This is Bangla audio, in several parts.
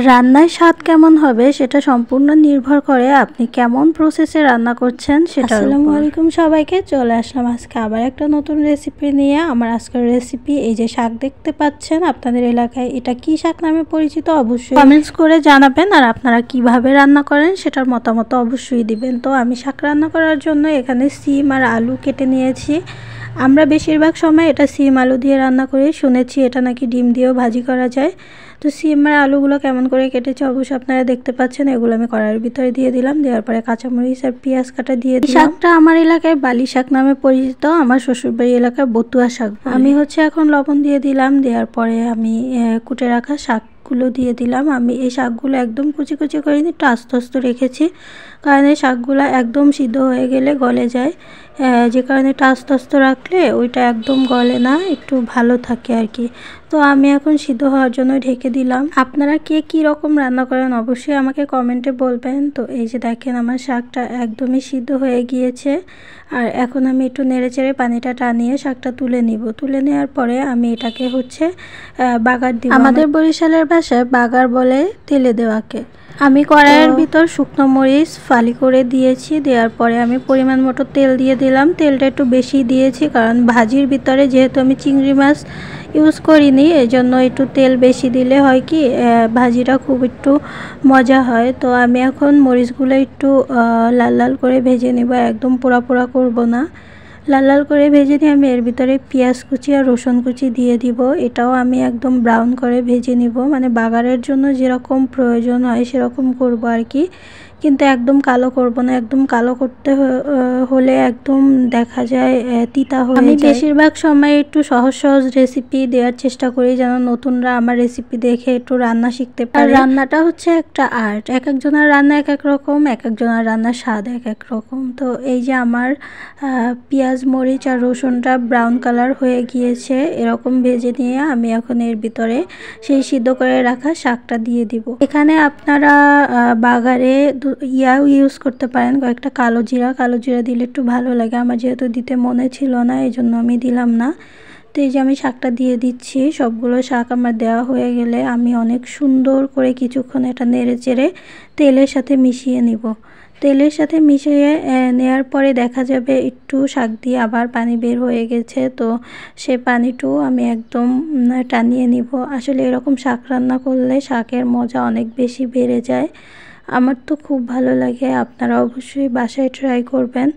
রান্নায় স্বাদ কেমন হবে সেটা সম্পূর্ণ নির্ভর করে আপনি কেমন প্রসেসে রান্না করছেন সেটা। আসসালামু আলাইকুম সবাইকে, চলে আসলাম আজকে আবার একটা নতুন রেসিপি নিয়ে। আমার আজকের রেসিপি এই যে শাক দেখতে পাচ্ছেন, আপনাদের এলাকায় এটা কি শাক নামে পরিচিত অবশ্যই কমেন্টস করে জানাবেন, আর আপনারা কিভাবে রান্না করেন সেটার মতামত অবশ্যই দিবেন। তো আমি শাক রান্না করার জন্য এখানে সিম আর আলু কেটে নিয়েছি। আমরা বেশিরভাগ সময় এটা সিম আলু দিয়ে রান্না করি, শুনেছি এটা নাকি ডিম দিয়েও ভাজি করা যায়। তো সিম আর আলুগুলো কেমন করে কেটেছে অবশ্যই আপনারা দেখতে পাচ্ছেন। এগুলো আমি কড়াইয়ের ভিতরে দিয়ে দিলাম, দেওয়ার পরে কাঁচামরিচ আর পেঁয়াজ কাটা দিয়ে দিলাম। শাকটা আমার এলাকায় বালি শাক নামে পরিচিত, আমার শ্বশুরবাড়ি এলাকায় বতুয়া শাক। আমি এখন লবণ দিয়ে দিলাম, দেওয়ার পরে আমি কুটে রাখা শাকগুলো দিয়ে দিলাম। আমি এই শাকগুলো একদম কুচি কুচি করে একটু আস্তে আস্তে রেখেছি, কারণ এই শাকগুলো একদম সিদ্ধ হয়ে গেলে গলে যায়, যে কারণে এটা আস্তে আস্তে রাখলে ওইটা একদম গলে না, একটু ভালো থাকে আর কি। তো আমি এখন সিদ্ধ হওয়ার জন্য ঢেকে দিলাম। আপনারা কে কী রকম রান্না করেন অবশ্যই আমাকে কমেন্টে বলবেন। তো এই যে দেখেন আমার শাকটা একদমই সিদ্ধ হয়ে গিয়েছে, আর এখন আমি একটু নেড়েচেড়ে পানিটা টানিয়ে শাকটা তুলে নিব। তুলে নেওয়ার পরে আমি এটাকে বাগার দিব। আমাদের বরিশালের ভাষায় বাগার বলে তেলে দেওয়াকে। আমি কড়াইয়ের ভিতর শুকনো মরিচ ফালি করে দিয়েছি, দেওয়ার পরে আমি পরিমাণ মতো তেল দিয়ে দিলাম। তেলটা একটু বেশি দিয়েছি কারণ ভাজির ভিতরে যেহেতু আমি চিংড়ি মাছ ইউজ করিনি, এই জন্য একটু তেল বেশি দিলে হয় কি ভাজিটা খুব একটু মজা হয়। তো আমি এখন মরিচগুলো একটু লাল লাল করে ভেজে নেব, একদম পোড়া পোড়া করব না। লাল লাল করে ভেজে নিয়ে আমি এর ভিতরে পেঁয়াজ কুচি আর রসুন কুচি দিয়ে দিব। এটাও আমি একদম ব্রাউন করে ভেজে নিব, মানে বাগারের জন্য যেরকম প্রয়োজন হয় সেরকম করব আর কি, কিন্তু একদম কালো করব না। একদম কালো করতে হলে একদম দেখা যায় তিতা হয়ে যায়। আমি বেশিরভাগ সময় একটু সহজ সহজ রেসিপি দেওয়ার চেষ্টা করি, যেন নতুনরা আমার রেসিপি দেখে একটু রান্না শিখতে পারে। আর রান্নাটা হচ্ছে একটা আর্ট, এক একজনের রান্না এক এক রকম, এক একজনের রান্নার স্বাদ এক এক রকম। তো এই যে আমার পেঁয়াজ মরিচ আর রসুনটা ব্রাউন কালার হয়ে গিয়েছে, এরকম ভেজে নিয়ে আমি এখন এর ভিতরে সেই সিদ্ধ করে রাখা শাকটা দিয়ে দিব। এখানে আপনারা বাগারে ইউজ করতে পারেন কয়েকটা কালো জিরা দিলে একটু ভালো লাগে। আমার যেহেতু দিতে মনে ছিল না, এই জন্য আমি দিলাম না। তো এই যে আমি শাকটা দিয়ে দিচ্ছি। সবগুলো শাক আমার দেওয়া হয়ে গেলে আমি অনেক সুন্দর করে কিছুক্ষণ এটা নেড়ে চেড়ে তেলের সাথে মিশিয়ে নিব। তেলের সাথে মিশিয়ে নেওয়ার পরে দেখা যাবে একটু শাক দিয়ে আবার পানি বের হয়ে গেছে, তো সে পানিটাও আমি একদম টানিয়ে নিব। আসলে এরকম শাক রান্না করলে শাকের মজা অনেক বেশি বেড়ে যায়, আমার তো খুব ভালো লাগে। আপনারা অবশ্যই বাসায় ট্রাই করবেন।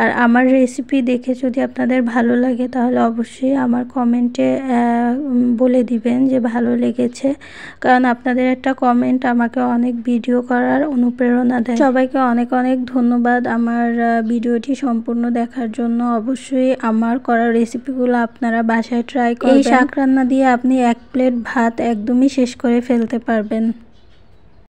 আর আমার রেসিপি দেখে যদি আপনাদের ভালো লাগে তাহলে অবশ্যই আমার কমেন্টে বলে দিবেন যে ভালো লেগেছে, কারণ আপনাদের একটা কমেন্ট আমাকে অনেক ভিডিও করার অনুপ্রেরণা দেয়। সবাইকে অনেক অনেক ধন্যবাদ আমার ভিডিওটি সম্পূর্ণ দেখার জন্য। অবশ্যই আমার করা রেসিপিগুলো আপনারা বাসায় ট্রাই করবেন। এই শাক রান্না দিয়ে আপনি 1 প্লেট ভাত একদমই শেষ করে ফেলতে পারবেন।